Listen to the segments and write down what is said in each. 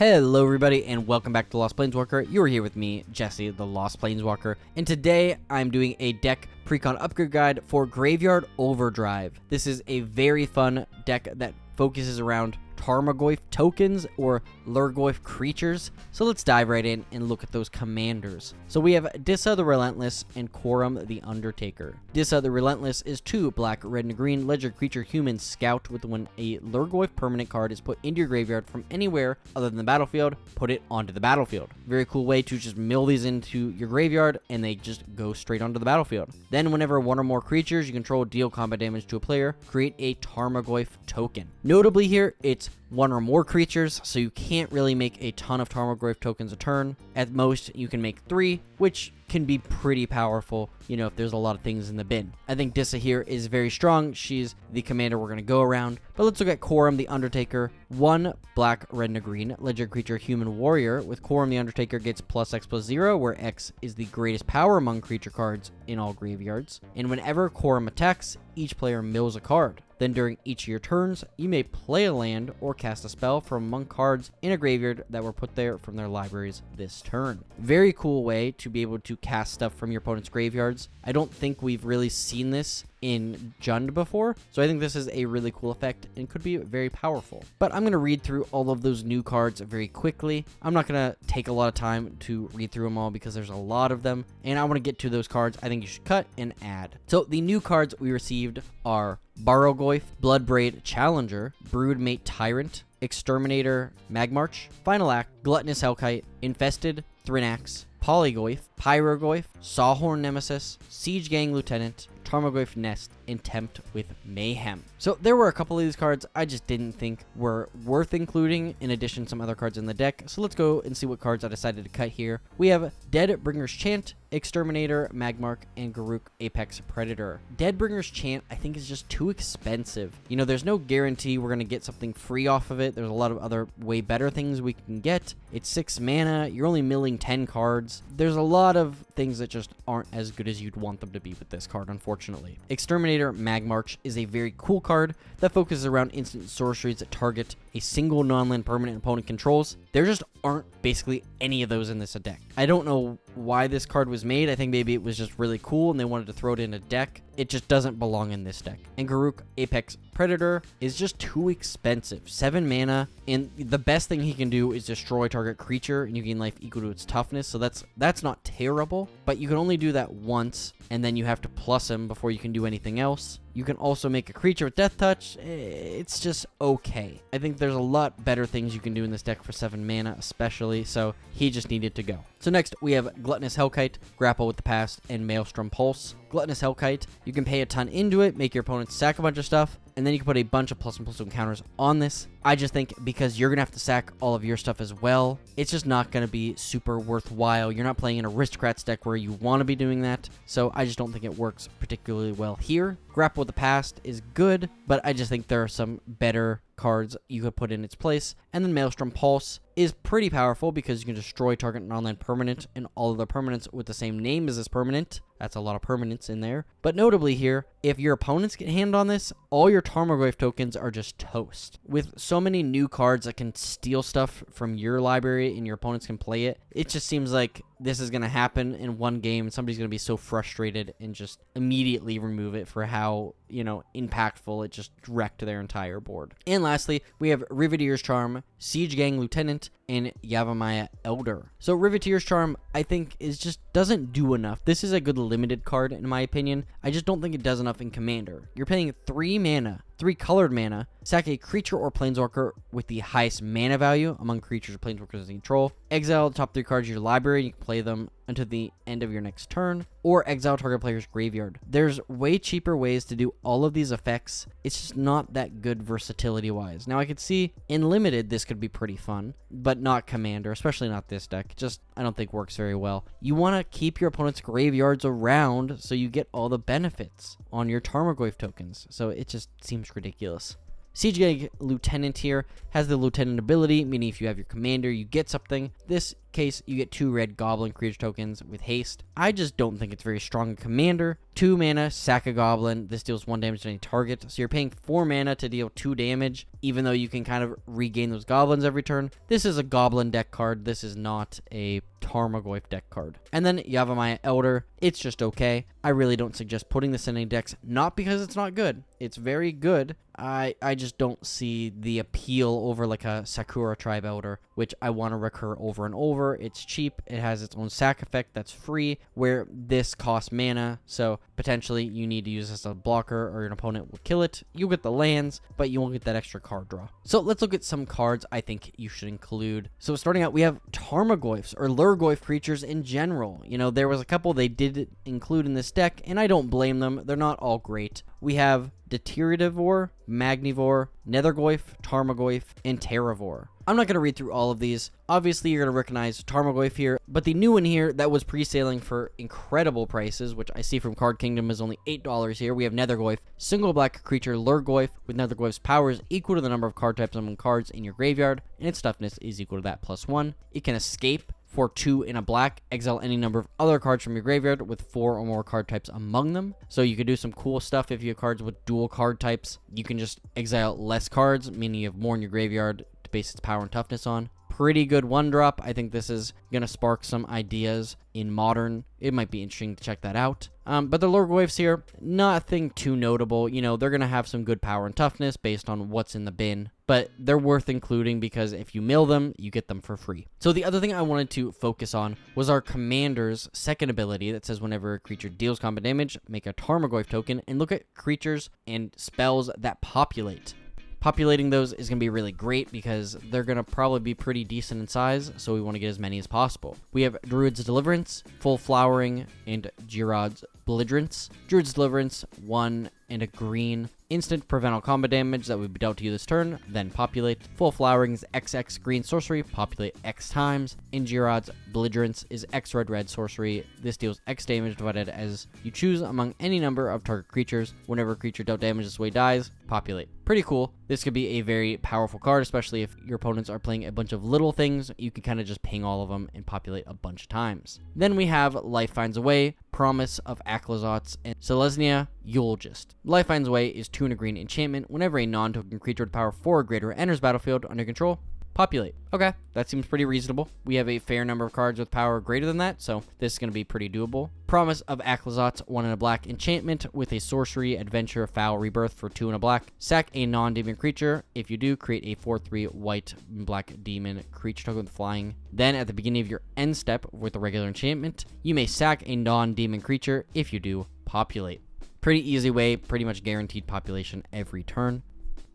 Hello everybody and welcome back to Lost Planeswalker. You are here with me, Jesse, the Lost Planeswalker, and today I'm doing a deck Precon upgrade guide for Graveyard Overdrive. This is a very fun deck that focuses around Tarmogoyf tokens or Lurgoyf creatures. So let's dive right in and look at those commanders. So we have Dissa the Relentless and Korum the Undertaker. Dissa the Relentless is 2 black, red, and green legendary creature human scout with when a Lurgoyf permanent card is put into your graveyard from anywhere other than the battlefield, put it onto the battlefield. Very cool way to just mill these into your graveyard and they just go straight onto the battlefield. Then whenever one or more creatures you control deal combat damage to a player, create a Tarmogoyf token. Notably here, it's 1 or more creatures, so you can't really make a ton of Tarmogoyf tokens a turn. At most, you can make 3, which can be pretty powerful, you know, if there's a lot of things in the bin. I think Dissa here is very strong. She's the commander we're going to go around. But let's look at Korum the Undertaker. 1 black, red, and a green legendary creature human warrior. With Korum the Undertaker gets +X+0, where X is the greatest power among creature cards in all graveyards. And whenever Korum attacks, each player mills a card. Then during each of your turns, you may play a land or cast a spell from among cards in a graveyard that were put there from their libraries this turn. Very cool way to be able to cast stuff from your opponent's graveyards. I don't think we've really seen this in Jund before, so I think this is a really cool effect and could be very powerful. But I'm going to read through all of those new cards very quickly. I'm not going to take a lot of time to read through them all because there's a lot of them, and I want to get to those cards I think you should cut and add. So the new cards we received are Barrogoyf, Bloodbraid Challenger, Broodmate Tyrant, Exterminator Magmarch, Final Act, Gluttonous Hellkite, Infested Thrinax, Polygoyf, Pyrogoyf, Sawhorn Nemesis, Siege Gang Lieutenant, Tarmogoyf Nest, and Tempt with Mayhem. So there were a couple of these cards I just didn't think were worth including, in addition to some other cards in the deck. So let's go and see what cards I decided to cut here. We have Deadbringer's Chant, Exterminator, Magmarch, and Garruk Apex Predator. Deadbringer's Chant I think is just too expensive. You know, there's no guarantee we're going to get something free off of it. There's a lot of other way better things we can get. It's 6 mana. You're only milling 10 cards. There's a lot of things that just aren't as good as you'd want them to be with this card, unfortunately. Exterminator Magmarch is a very cool card that focuses around instant sorceries that target a single non-land permanent opponent controls. There just aren't basically any of those in this deck. I don't know why this card was made. I think maybe it was just really cool and they wanted to throw it in a deck. It just doesn't belong in this deck. And Garruk Apex Predator is just too expensive. 7 mana, and the best thing he can do is destroy target creature, and you gain life equal to its toughness, so that's not terrible, but you can only do that once, and then you have to plus him before you can do anything else. You can also make a creature with Death Touch. It's just okay. I think there's a lot better things you can do in this deck for 7 mana especially, so he just needed to go. So next, we have Gluttonous Hellkite, Grapple with the Past, and Maelstrom Pulse. Gluttonous Hellkite, you can pay a ton into it, make your opponent sack a bunch of stuff, and then you can put a bunch of +1/+1 counters on this. I just think because you're going to have to sack all of your stuff as well, it's just not going to be super worthwhile. You're not playing an Aristocrats deck where you want to be doing that, so I just don't think it works particularly well here. Grapple with the Past is good, but I just think there are some better cards you could put in its place. And then Maelstrom Pulse is pretty powerful because you can destroy target non-land permanent and all of the permanents with the same name as this permanent. That's a lot of permanents in there. But notably here, if your opponents get hand on this, all your Tarmogoyf tokens are just toast. With so many new cards that can steal stuff from your library and your opponents can play it, it just seems like this is going to happen in one game and somebody's going to be so frustrated and just immediately remove it for how, you know, impactful it just wrecked their entire board. And lastly, we have Riveteer's Charm, Siege Gang Lieutenant, and Yavimaya Elder. So Riveteer's Charm, I think, doesn't do enough. This is a good limited card, in my opinion. I just don't think it does enough in Commander. You're paying 3 mana, 3 colored mana, sack a creature or planeswalker with the highest mana value among creatures or planeswalkers in control, exile the top 3 cards of your library, and you can play them until the end of your next turn, or exile target player's graveyard. There's way cheaper ways to do all of these effects. It's just not that good versatility-wise. Now, I could see in Limited this could be pretty fun, but not Commander, especially not this deck. Just, I don't think works very well. You want to keep your opponent's graveyards around so you get all the benefits on your Tarmogoyf tokens. So it just seems ridiculous. Siege Gang Lieutenant here has the Lieutenant ability, meaning if you have your commander, you get something. This case, you get 2 red goblin creature tokens with haste. I just don't think it's very strong in commander. 2 mana, sack a goblin. This deals 1 damage to any target. So you're paying 4 mana to deal 2 damage, even though you can kind of regain those goblins every turn. This is a goblin deck card. This is not a Tarmogoyf deck card. And then Yavimaya Elder. It's just okay. I really don't suggest putting this in any decks, not because it's not good. It's very good. I just don't see the appeal over like a Sakura Tribe Elder, which I want to recur over and over. It's cheap. It has its own sack effect that's free, where this costs mana. So potentially you need to use this as a blocker or your opponent will kill it. You'll get the lands, but you won't get that extra card draw. So let's look at some cards I think you should include. So starting out, we have Tarmogoyfs or Lurgoyf creatures in general. You know, there was a couple they did include in this deck, and I don't blame them. They're not all great. We have Deteriotivore, Magnivore, Nethergoyf, Tarmogoyf, and Terravore. I'm not going to read through all of these. Obviously, you're going to recognize Tarmogoyf here, but the new one here that was pre-sailing for incredible prices, which I see from Card Kingdom is only $8 here. We have Nethergoyf, single black creature Lurgoyf, with Nethergoyf's powers equal to the number of card types among cards in your graveyard, and its toughness is equal to that +1. It can escape for 2 in a black, exile any number of other cards from your graveyard with 4 or more card types among them. So you could do some cool stuff if you have cards with dual card types. You can just exile less cards, meaning you have more in your graveyard to base its power and toughness on. Pretty good 1-drop. I think this is going to spark some ideas in Modern. It might be interesting to check that out. But the Lurgoyfs here, nothing too notable. You know, they're going to have some good power and toughness based on what's in the bin, but they're worth including because if you mill them, you get them for free. So the other thing I wanted to focus on was our commander's second ability that says whenever a creature deals combat damage, make a Tarmogoyf token and look at creatures and spells that populate. Populating those is going to be really great because they're going to probably be pretty decent in size, so we want to get as many as possible. We have Druid's Deliverance, Full Flowering, and Girod's Belligerence. Druid's Deliverance, 1 and a green. Instant prevent all combat damage that would be dealt to you this turn, then populate. Full Flowering is XX green sorcery, populate X times. And Girod's Belligerence is X red sorcery. This deals X damage divided as you choose among any number of target creatures. Whenever a creature dealt damage this way dies, populate. Pretty cool. This could be a very powerful card, especially if your opponents are playing a bunch of little things. You can kind of just ping all of them and populate a bunch of times. Then we have Life Finds a Way, Promise of Aclazotz, and Selesnya Eulogist. Life Finds a Way is 2 and a green enchantment. Whenever a non-token creature with power 4 or greater enters battlefield under control, populate. Okay, that seems pretty reasonable. We have a fair number of cards with power greater than that, so this is going to be pretty doable. Promise of Aclazotz, 1 and a black enchantment with a sorcery, adventure, foul, rebirth for 2 and a black. Sack a non-demon creature. If you do, create a 4/3 white and black demon creature token with flying. Then at the beginning of your end step with a regular enchantment, you may sack a non-demon creature. If you do, populate. Pretty easy way, pretty much guaranteed population every turn.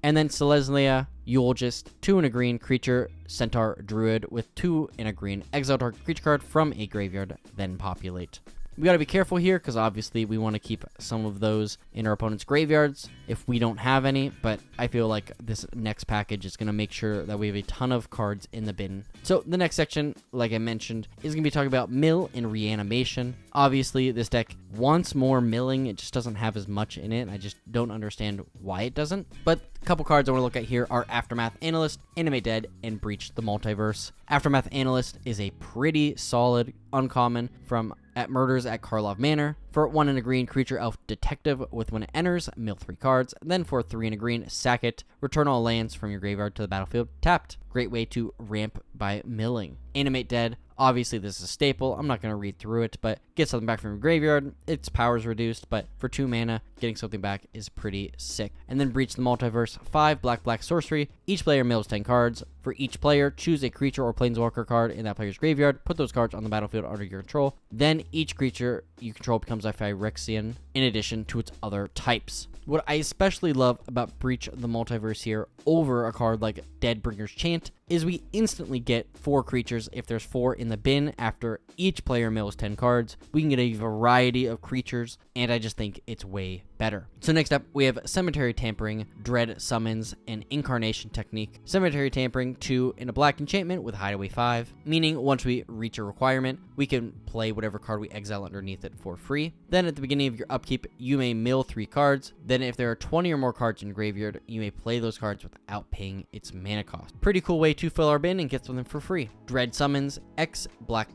And then Selesnya Eulogist, 2 and a green creature, Centaur Druid with 2 and a green. Exile target creature card from a graveyard, then populate. We got to be careful here because obviously we want to keep some of those in our opponent's graveyards if we don't have any, but I feel like this next package is going to make sure that we have a ton of cards in the bin. So the next section, like I mentioned, is going to be talking about mill and reanimation. Obviously, this deck wants more milling. It just doesn't have as much in it. I just don't understand why it doesn't. But a couple cards I want to look at here are Aftermath Analyst, Animate Dead, and Breach the Multiverse. Aftermath Analyst is a pretty solid uncommon from at Murders at Karlov Manor. For 1 and a green, creature elf detective with when it enters, mill 3 cards. Then for 3 and a green, sack it. Return all lands from your graveyard to the battlefield tapped. Great way to ramp by milling. Animate Dead. Obviously, this is a staple. I'm not going to read through it, but get something back from your graveyard. Its power is reduced, but for 2 mana, getting something back is pretty sick. And then Breach the Multiverse. 5 black sorcery. Each player mills 10 cards. For each player, choose a creature or planeswalker card in that player's graveyard. Put those cards on the battlefield under your control. Then each creature you control becomes a Phyrexian in addition to its other types. What I especially love about Breach the Multiverse here over a card like Deadbringer's Chant is we instantly get 4 creatures if there's 4 in the bin after each player mills 10 cards. We can get a variety of creatures, and I just think it's way better. So next up, we have Cemetery Tampering, Dread Summons, and Incarnation Technique. Cemetery Tampering, 2 in a black enchantment with Hideaway 5, meaning once we reach a requirement, we can play whatever card we exile underneath it for free. Then at the beginning of your upkeep, you may mill 3 cards. Then if there are 20 or more cards in graveyard, you may play those cards without paying its mana cost. Pretty cool way to fill our bin and get something for free. Dread summons X black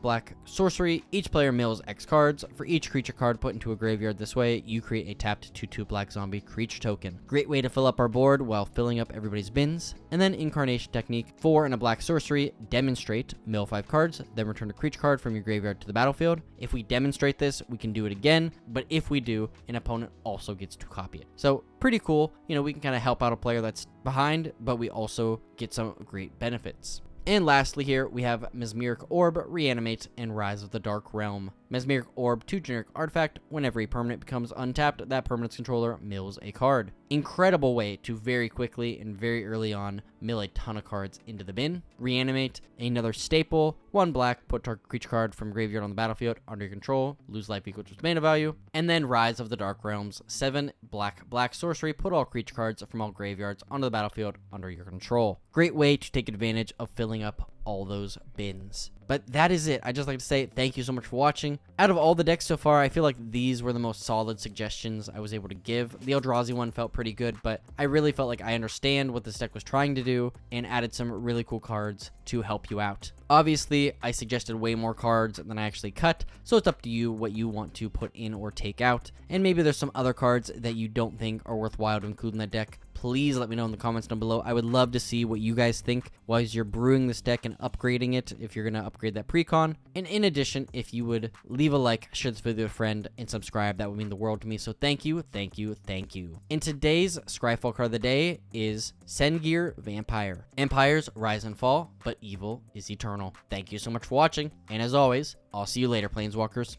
sorcery. Each player mills X cards. For each creature card put into a graveyard this way, you create a tapped 2/2 black zombie creature token. Great way to fill up our board while filling up everybody's bins. And then Incarnation Technique, 4 and a black sorcery, demonstrate, mill 5 cards, then return a creature card from your graveyard to the battlefield. If we demonstrate this, we can do it again, but if we do, an opponent also gets to copy it. So pretty cool. You know, we can kind of help out a player that's behind, but we also get some great benefits. And lastly here, we have Mesmeric Orb, Reanimate, and Rise of the Dark Realm. Mesmeric Orb, 2 generic artifact. Whenever a permanent becomes untapped, that permanent's controller mills a card. Incredible way to very quickly and very early on mill a ton of cards into the bin. Reanimate, another staple. 1 black, put target creature card from graveyard on the battlefield under your control. Lose life equal to its mana value. And then Rise of the Dark Realms, 7 black sorcery. Put all creature cards from all graveyards onto the battlefield under your control. Great way to take advantage of filling up all those bins. But that is it. I just like to say thank you so much for watching. Out of all the decks so far, I feel like these were the most solid suggestions I was able to give. The Eldrazi one felt pretty good, but I really felt like I understand what this deck was trying to do and added some really cool cards to help you out. Obviously, I suggested way more cards than I actually cut, so it's up to you what you want to put in or take out. And maybe there's some other cards that you don't think are worthwhile to include in the deck. Please let me know in the comments down below. I would love to see what you guys think while you're brewing this deck and upgrading it, if you're going to upgrade that Precon. And in addition, if you would leave a like, share this video with a friend, and subscribe, that would mean the world to me. So thank you, thank you, thank you. And today's Scryfall card of the day is Sengir Vampire. Empires rise and fall, but evil is eternal. Thank you so much for watching, and as always, I'll see you later, Planeswalkers.